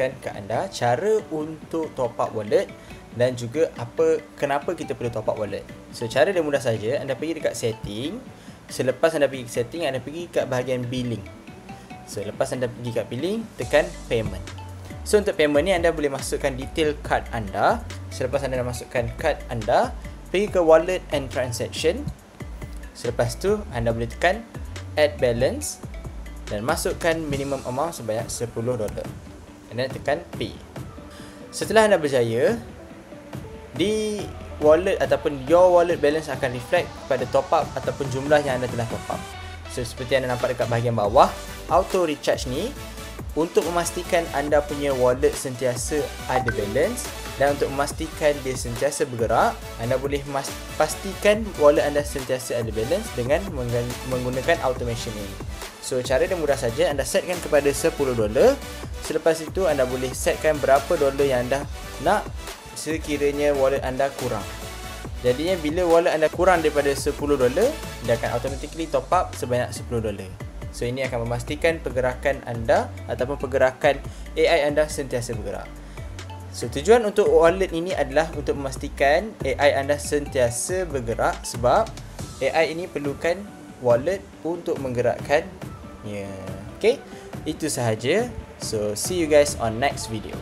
ceritakan ke anda cara untuk top up wallet dan juga kenapa kita perlu top up wallet. So cara dia mudah saja, anda pergi dekat setting. Selepas anda pergi ke setting, anda pergi kat bahagian billing. So lepas anda pergi kat billing, tekan payment. So untuk payment ni anda boleh masukkan detail card anda. Selepas anda dah masukkan card anda, pergi ke wallet and transaction. Selepas tu anda boleh tekan add balance dan masukkan minimum amount sebanyak $10 dan anda tekan pay. Setelah anda berjaya, di wallet ataupun your wallet balance akan reflect pada top up ataupun jumlah yang anda telah top up. So seperti anda nampak dekat bahagian bawah, auto recharge ni untuk memastikan anda punya wallet sentiasa ada balance, dan untuk memastikan dia sentiasa bergerak, anda boleh pastikan wallet anda sentiasa ada balance dengan menggunakan automation ini. So cara dia mudah saja, anda setkan kepada $10. Selepas itu anda boleh setkan berapa dolar yang anda nak sekiranya wallet anda kurang. Jadinya bila wallet anda kurang daripada $10, dia akan automatically top up sebanyak $10. So ini akan memastikan pergerakan anda ataupun pergerakan AI anda sentiasa bergerak. So tujuan untuk wallet ini adalah untuk memastikan AI anda sentiasa bergerak, sebab AI ini perlukan wallet untuk menggerakkan. Okay, itu sahaja. So see you guys on next video.